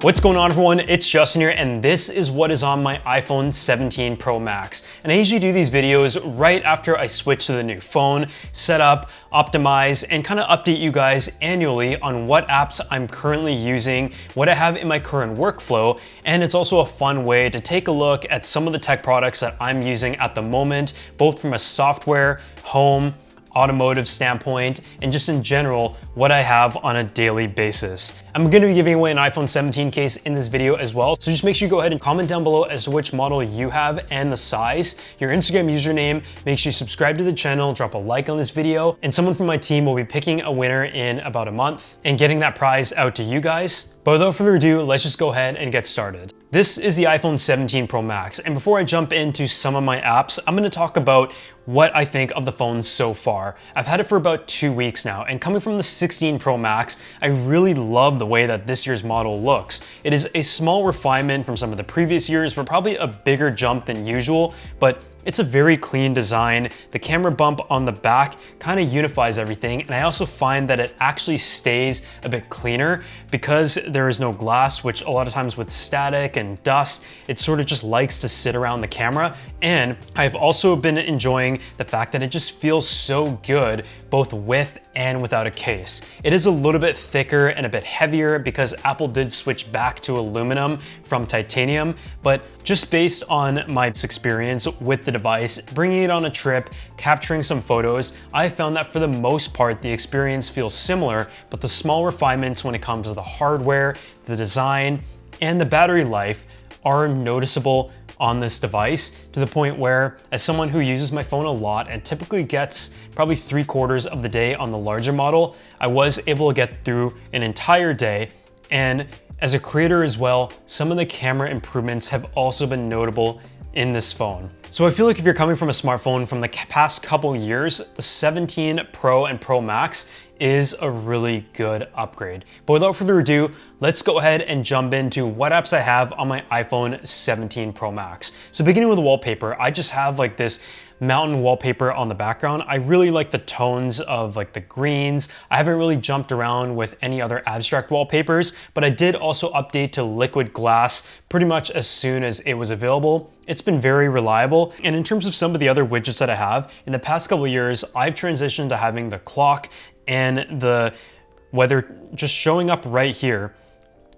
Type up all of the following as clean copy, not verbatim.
What's going on, everyone? It's Justin here, and this is what is on my iPhone 17 Pro Max. And I usually do these videos right after I switch to the new phone, set up, optimize, and kind of update you guys annually on what apps I'm currently using, what I have in my current workflow, and it's also a fun way to take a look at some of the tech products that I'm using at the moment, both from a software, home, automotive standpoint, and just in general, what I have on a daily basis. I'm going to be giving away an iPhone 17 case in this video as well, so just make sure you go ahead and comment down below as to which model you have and the size, your Instagram username, make sure you subscribe to the channel, drop a like on this video, and someone from my team will be picking a winner in about a month and getting that prize out to you guys. But without further ado, let's just go ahead and get started. This is the iPhone 17 Pro Max, and before I jump into some of my apps, I'm going to talk about what I think of the phone so far. I've had it for about 2 weeks now, and coming from the 16 Pro Max, I really love the way that this year's model looks. It is a small refinement from some of the previous years, but probably a bigger jump than usual, but it's a very clean design. The camera bump on the back kind of unifies everything, and I also find that it actually stays a bit cleaner because there is no glass, which a lot of times with static and dust, it sort of just likes to sit around the camera. And I've also been enjoying the fact that it just feels so good both with and without a case. It is a little bit thicker and a bit heavier because Apple did switch back to aluminum from titanium, but just based on my experience with the device, bringing it on a trip, capturing some photos, I found that for the most part, the experience feels similar, but the small refinements when it comes to the hardware, the design, and the battery life are noticeable on this device, to the point where, as someone who uses my phone a lot and typically gets probably 3/4 of the day on the larger model, I was able to get through an entire day. And as a creator as well, some of the camera improvements have also been notable in this phone. So I feel like if you're coming from a smartphone from the past couple years, the 17 Pro and Pro Max is a really good upgrade. But without further ado, let's go ahead and jump into what apps I have on my iPhone 17 Pro Max. So beginning with the wallpaper, I just have like this mountain wallpaper on the background. I really like the tones of like the greens. I haven't really jumped around with any other abstract wallpapers, but I did also update to liquid glass pretty much as soon as it was available. It's been very reliable. And in terms of some of the other widgets that I have, in the past couple of years, I've transitioned to having the clock and the weather just showing up right here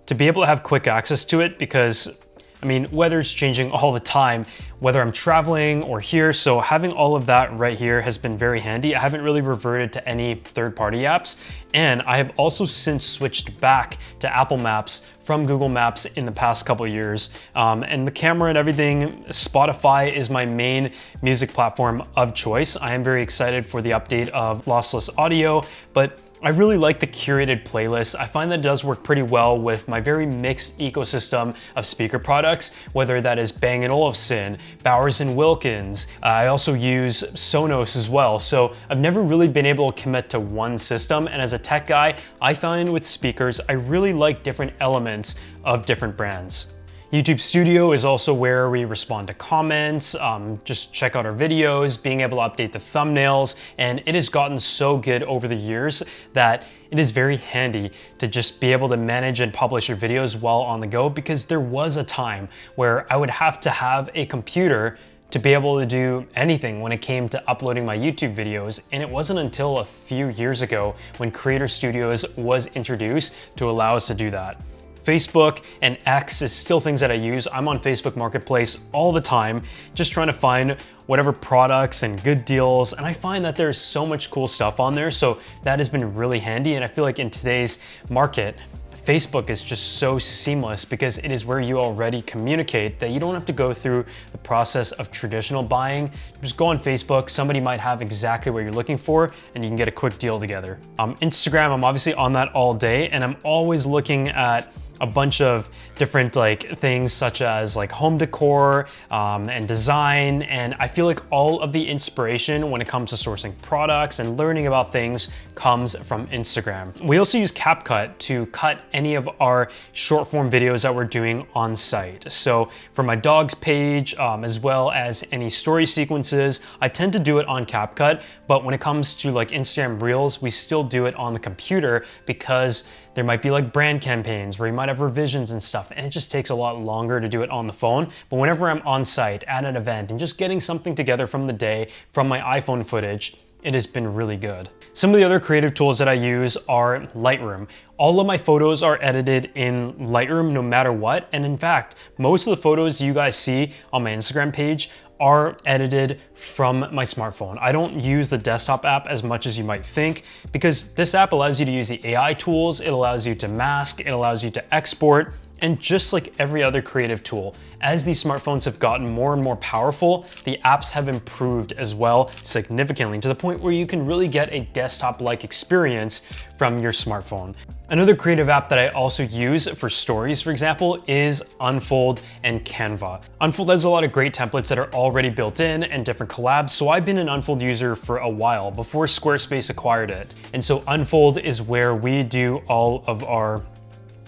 to be able to have quick access to it, because I mean, weather's changing all the time, whether I'm traveling or here, so having all of that right here has been very handy. I haven't really reverted to any third-party apps, and I have also since switched back to Apple Maps from Google Maps in the past couple of years. And the camera and everything, Spotify is my main music platform of choice. I am very excited for the update of lossless audio, but I really like the curated playlist. I find that it does work pretty well with my very mixed ecosystem of speaker products, whether that is Bang & Olufsen, Bowers & Wilkins. I also use Sonos as well. So I've never really been able to commit to one system. And as a tech guy, I find with speakers, I really like different elements of different brands. YouTube Studio is also where we respond to comments, just check out our videos, being able to update the thumbnails, and it has gotten so good over the years that it is very handy to just be able to manage and publish your videos while on the go, because there was a time where I would have to have a computer to be able to do anything when it came to uploading my YouTube videos, and it wasn't until a few years ago when Creator Studios was introduced to allow us to do that. Facebook and X is still things that I use. I'm on Facebook Marketplace all the time, just trying to find whatever products and good deals. And I find that there's so much cool stuff on there. So that has been really handy. And I feel like in today's market, Facebook is just so seamless because it is where you already communicate, that you don't have to go through the process of traditional buying. Just go on Facebook, somebody might have exactly what you're looking for, and you can get a quick deal together. Instagram, I'm obviously on that all day, and I'm always looking at a bunch of different like things such as like home decor and design. And I feel like all of the inspiration when it comes to sourcing products and learning about things comes from Instagram. We also use Capcut to cut any of our short form videos that we're doing on site. So for my dogs page, as well as any story sequences, I tend to do it on Capcut, but when it comes to like Instagram Reels, we still do it on the computer because There might be like brand campaigns where you might have revisions and stuff, and it just takes a lot longer to do it on the phone. But whenever I'm on site at an event and just getting something together from the day from my iPhone footage, it has been really good. Some of the other creative tools that I use are Lightroom. All of my photos are edited in Lightroom no matter what. And in fact, most of the photos you guys see on my Instagram page are edited from my smartphone. I don't use the desktop app as much as you might think, because this app allows you to use the AI tools, it allows you to mask, it allows you to export, and just like every other creative tool, as these smartphones have gotten more and more powerful, the apps have improved as well significantly, to the point where you can really get a desktop-like experience from your smartphone. Another creative app that I also use for stories, for example, is Unfold and Canva. Unfold has a lot of great templates that are already built in and different collabs, so I've been an Unfold user for a while, before Squarespace acquired it. And so Unfold is where we do all of our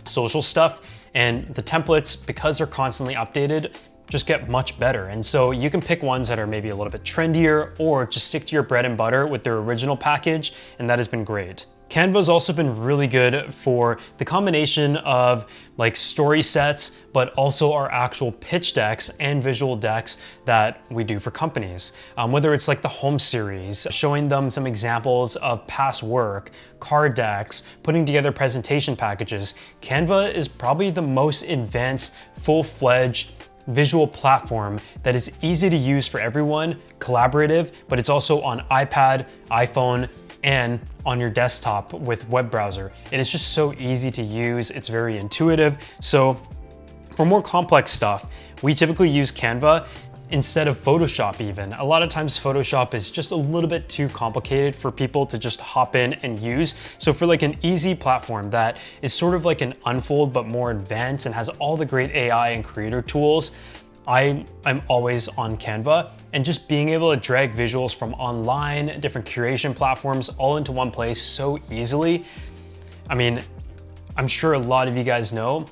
social stuff, and the templates, because they're constantly updated, just get much better. And so you can pick ones that are maybe a little bit trendier, or just stick to your bread and butter with their original package, and that has been great. Canva's also been really good for the combination of like story sets, but also our actual pitch decks and visual decks that we do for companies. Whether it's like the home series, showing them some examples of past work, card decks, putting together presentation packages, Canva is probably the most advanced, full-fledged visual platform that is easy to use for everyone, collaborative, but it's also on iPad, iPhone, and on your desktop with web browser. It is just so easy to use, it's very intuitive. So for more complex stuff, we typically use Canva instead of Photoshop even. A lot of times Photoshop is just a little bit too complicated for people to just hop in and use. So for like an easy platform that is sort of like an Unfold but more advanced and has all the great AI and creator tools, I'm always on Canva, and just being able to drag visuals from online, different curation platforms all into one place so easily. I mean, I'm sure a lot of you guys know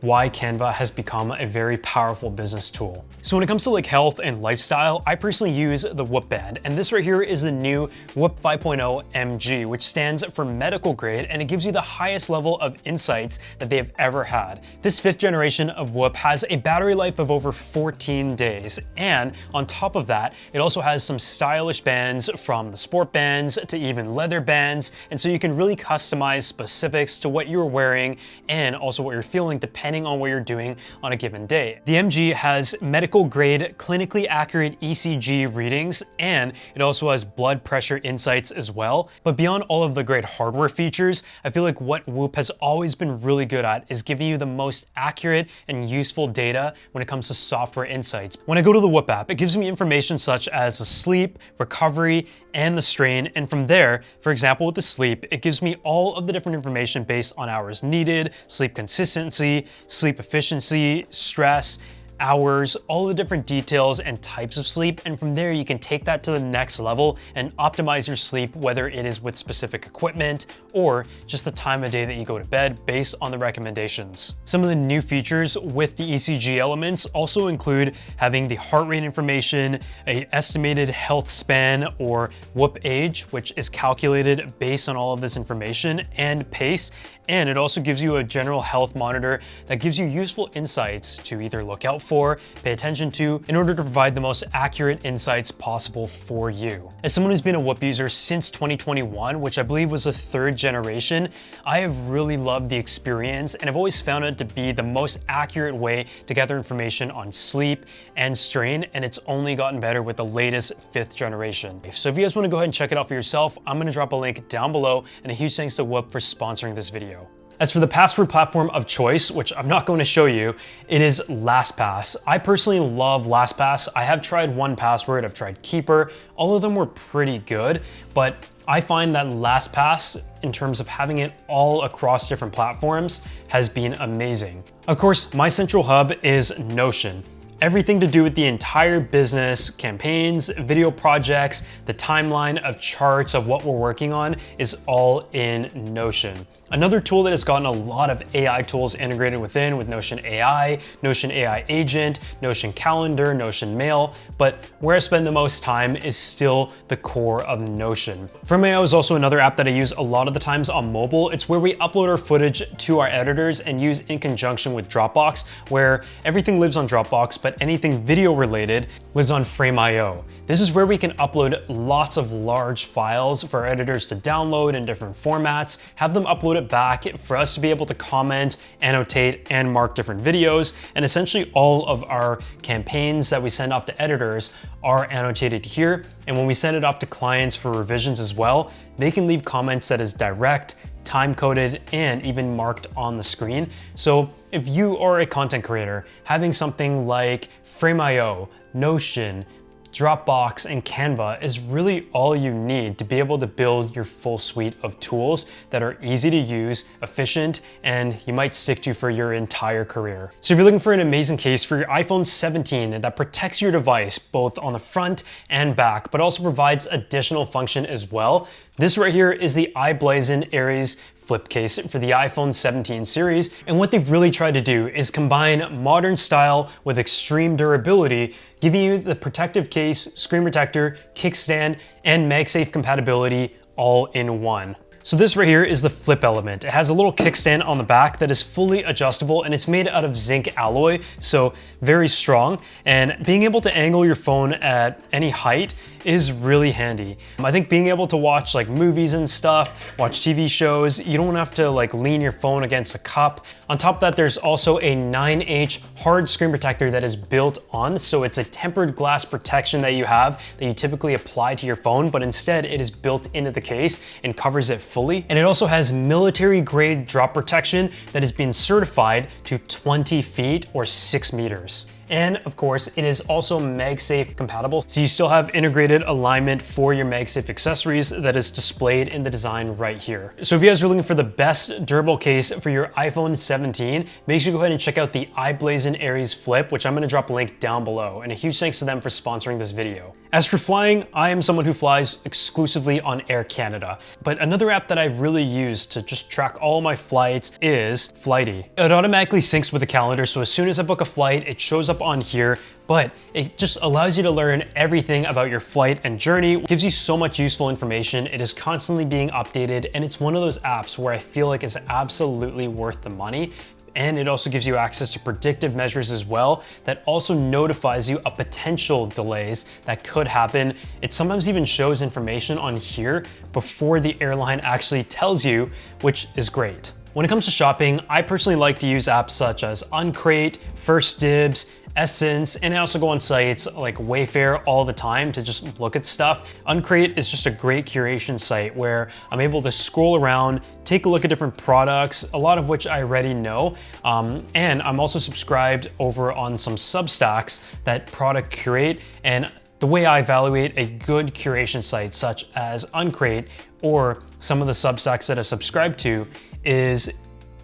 why Canva has become a very powerful business tool. So when it comes to like health and lifestyle, I personally use the Whoop Band, and this right here is the new Whoop 5.0 MG, which stands for medical grade, and it gives you the highest level of insights that they have ever had. This 5th generation of Whoop has a battery life of over 14 days, and on top of that, it also has some stylish bands, from the sport bands to even leather bands, and so you can really customize specifics to what you're wearing and also what you're feeling depending on what you're doing on a given day. The MG has medical grade, clinically accurate ECG readings, and it also has blood pressure insights as well. But beyond all of the great hardware features, I feel like what Whoop has always been really good at is giving you the most accurate and useful data when it comes to software insights. When I go to the Whoop app, it gives me information such as the sleep, recovery, and the strain, and from there, for example with the sleep, it gives me all of the different information based on hours needed, sleep consistency, sleep efficiency, stress, hours, all the different details and types of sleep, and from there you can take that to the next level and optimize your sleep, whether it is with specific equipment or just the time of day that you go to bed based on the recommendations. Some of the new features with the ECG elements also include having the heart rate information, a estimated health span or Whoop age, which is calculated based on all of this information, and pace. And it also gives you a general health monitor that gives you useful insights to either look out for, pay attention to, in order to provide the most accurate insights possible for you. As someone who's been a Whoop user since 2021, which I believe was the 3rd generation, I have really loved the experience, and I've always found it to be the most accurate way to gather information on sleep and strain, and it's only gotten better with the latest 5th generation. So if you guys want to go ahead and check it out for yourself, I'm going to drop a link down below, and a huge thanks to Whoop for sponsoring this video. As for the password platform of choice, which I'm not going to show you, it is Lastpass. I personally love Lastpass. I have tried 1Password, I've tried Keeper. All of them were pretty good, but I find that Lastpass, in terms of having it all across different platforms, has been amazing. Of course, my central hub is Notion. Everything to do with the entire business, campaigns, video projects, the timeline of charts of what we're working on is all in Notion. Another tool that has gotten a lot of AI tools integrated within with Notion AI, Notion AI Agent, Notion Calendar, Notion Mail, but where I spend the most time is still the core of Notion. Frame.io is also another app that I use a lot of the times on mobile. It's where we upload our footage to our editors and use in conjunction with Dropbox, where everything lives on Dropbox, but anything video related lives on Frame.io. This is where we can upload lots of large files for our editors to download in different formats, have them upload it back for us to be able to comment, annotate, and mark different videos. And essentially all of our campaigns that we send off to editors are annotated here. And when we send it off to clients for revisions as well, they can leave comments that is direct, time-coded, and even marked on the screen. So if you are a content creator, having something like Frame.io, Notion, Dropbox, and Canva is really all you need to be able to build your full suite of tools that are easy to use, efficient, and you might stick to for your entire career. So if you're looking for an amazing case for your iPhone 17 that protects your device both on the front and back, but also provides additional function as well, this right here is the iBlazin Aries flip case for the iPhone 17 series. And what they've really tried to do is combine modern style with extreme durability, giving you the protective case, screen protector, kickstand, and MagSafe compatibility all in one. So this right here is the flip element. It has a little kickstand on the back that is fully adjustable, and it's made out of zinc alloy, so very strong. And being able to angle your phone at any height is really handy. I think being able to watch like movies and stuff, watch TV shows, you don't have to like lean your phone against a cup. On top of that, there's also a 9H hard screen protector that is built on, so it's a tempered glass protection that you have that you typically apply to your phone, but instead it is built into the case and covers it fully. And it also has military grade drop protection that has been certified to 20 feet or 6 meters. And of course, it is also MagSafe compatible, so you still have integrated alignment for your MagSafe accessories that is displayed in the design right here. So if you guys are looking for the best durable case for your iPhone 17, make sure you go ahead and check out the iBlazin Aries Flip, which I'm gonna drop a link down below. And a huge thanks to them for sponsoring this video. As for flying, I am someone who flies exclusively on Air Canada, but another app that I really use to just track all my flights is Flighty. It automatically syncs with the calendar, so as soon as I book a flight, it shows up on here, but it just allows you to learn everything about your flight and journey. It gives you so much useful information. It is constantly being updated, and it's one of those apps where I feel like it's absolutely worth the money. And it also gives you access to predictive measures as well that also notifies you of potential delays that could happen. It sometimes even shows information on here before the airline actually tells you, which is great. When it comes to shopping, I personally like to use apps such as Uncrate, First Dibs, Essence, and I also go on sites like Wayfair all the time to just look at stuff. Uncrate is just a great curation site where I'm able to scroll around, take a look at different products, a lot of which I already know. And I'm also subscribed over on some Substacks that product curate, and the way I evaluate a good curation site such as Uncrate or some of the Substacks that I've subscribed to is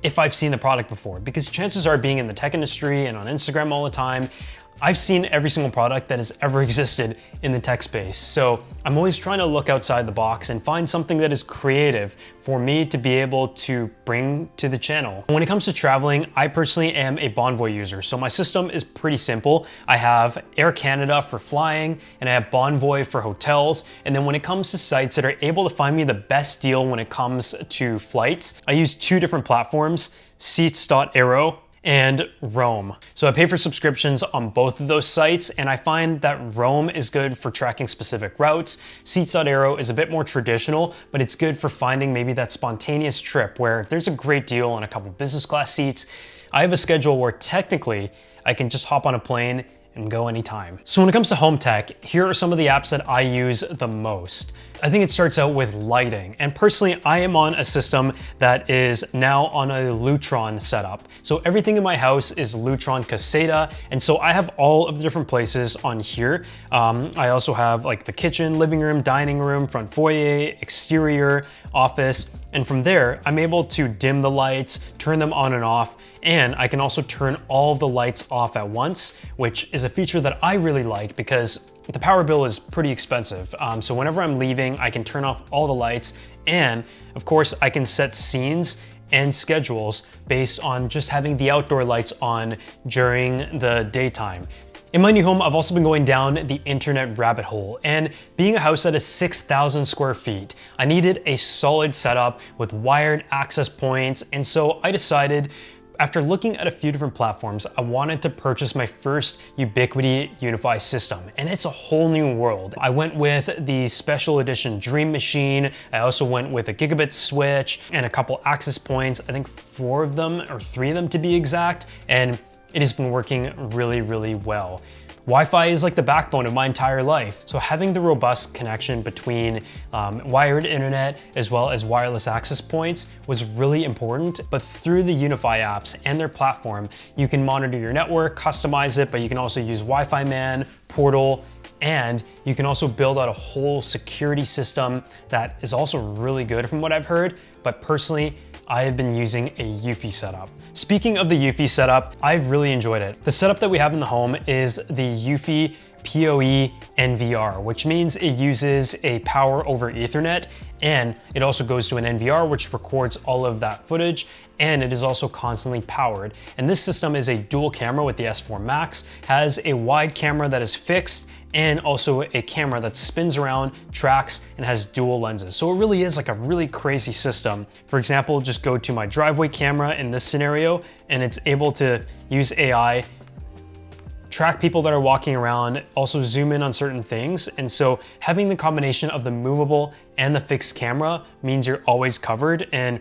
if I've seen the product before, because chances are, being in the tech industry and on Instagram all the time, I've seen every single product that has ever existed in the tech space. So I'm always trying to look outside the box and find something that is creative for me to be able to bring to the channel. When it comes to traveling, I personally am a Bonvoy user. So my system is pretty simple. I have Air Canada for flying, and I have Bonvoy for hotels. And then when it comes to sites that are able to find me the best deal when it comes to flights, I use two different platforms, Seats.Aero and Roame. So I pay for subscriptions on both of those sites, and I find that Roame is good for tracking specific routes. Seats.Aero is a bit more traditional, but it's good for finding maybe that spontaneous trip where if there's a great deal on a couple business class seats, I have a schedule where technically I can just hop on a plane and go anytime. So when it comes to home tech, here are some of the apps that I use the most. I think it starts out with lighting. And personally, I am on a system that is now on a Lutron setup. So everything in my house is Lutron Caseta. And so I have all of the different places on here. I also have like the kitchen, living room, dining room, front foyer, exterior, office. And from there, I'm able to dim the lights, turn them on and off, and I can also turn all of the lights off at once, which is a feature that I really like because the power bill is pretty expensive. So whenever I'm leaving, I can turn off all the lights, and of course I can set scenes and schedules based on just having the outdoor lights on during the daytime. In my new home, I've also been going down the internet rabbit hole, and being a house that is 6,000 square feet, I needed a solid setup with wired access points, and so I decided, after looking at a few different platforms, I wanted to purchase my first Ubiquiti Unifi system, and it's a whole new world. I went with the special edition Dream Machine. I also went with a gigabit switch and a couple access points, I think 4 of them or 3 of them to be exact, and it has been working really, really well. Wi-Fi is like the backbone of my entire life. So having the robust connection between wired internet as well as wireless access points was really important. But through the Unifi apps and their platform, you can monitor your network, customize it, but you can also use Wi-Fi Man, Portal, and you can also build out a whole security system that is also really good from what I've heard. But personally, I have been using a Eufy setup. Speaking of the Eufy setup, I've really enjoyed it. The setup that we have in the home is the Eufy PoE NVR, which means it uses a power over Ethernet, and it also goes to an NVR, which records all of that footage, and it is also constantly powered. And this system is a dual camera with the S4 Max, has a wide camera that is fixed, and also a camera that spins around, tracks, and has dual lenses. So it really is like a really crazy system. For example, just go to my driveway camera in this scenario, and it's able to use AI, track people that are walking around, also zoom in on certain things. And so having the combination of the movable and the fixed camera means you're always covered. And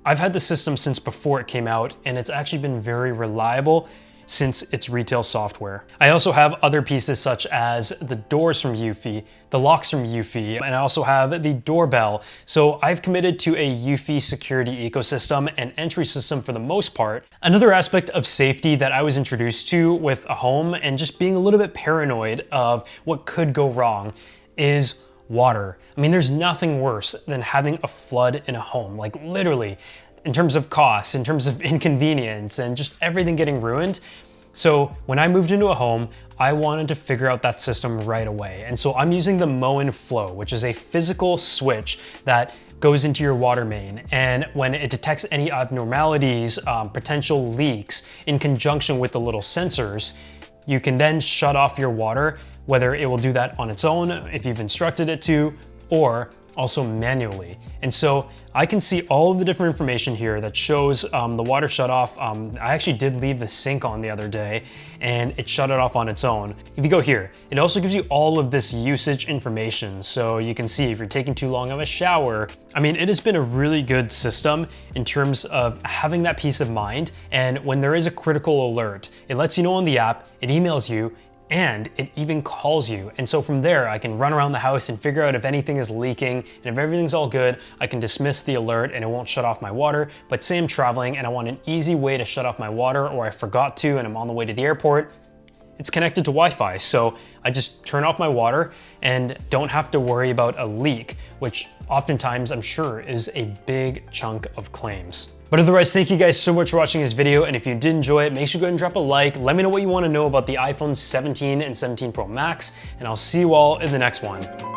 I've had the system since before it came out, and it's actually been very reliable since it's retail software. I also have other pieces such as the doors from Eufy, the locks from Eufy, and I also have the doorbell. So I've committed to a Eufy Security ecosystem and entry system for the most part. Another aspect of safety that I was introduced to with a home and just being a little bit paranoid of what could go wrong is water. I mean, there's nothing worse than having a flood in a home, like literally, in terms of cost, in terms of inconvenience, and just everything getting ruined. So when I moved into a home, I wanted to figure out that system right away. And so I'm using the Moen Flow, which is a physical switch that goes into your water main. And when it detects any abnormalities, potential leaks, in conjunction with the little sensors, you can then shut off your water, whether it will do that on its own, if you've instructed it to, or also manually. And so I can see all of the different information here that shows the water shut off. I actually did leave the sink on the other day and it shut it off on its own. If you go here, it also gives you all of this usage information. So you can see if you're taking too long of a shower. I mean, it has been a really good system in terms of having that peace of mind. And when there is a critical alert, it lets you know on the app, it emails you, and it even calls you. And so from there, I can run around the house and figure out if anything is leaking, and if everything's all good, I can dismiss the alert and it won't shut off my water. But say I'm traveling and I want an easy way to shut off my water, or I forgot to and I'm on the way to the airport, it's connected to Wi-Fi. So I just turn off my water and don't have to worry about a leak, which oftentimes I'm sure is a big chunk of claims. But otherwise, thank you guys so much for watching this video. And if you did enjoy it, make sure to go ahead and drop a like. Let me know what you want to know about the iPhone 17 and 17 Pro Max, and I'll see you all in the next one.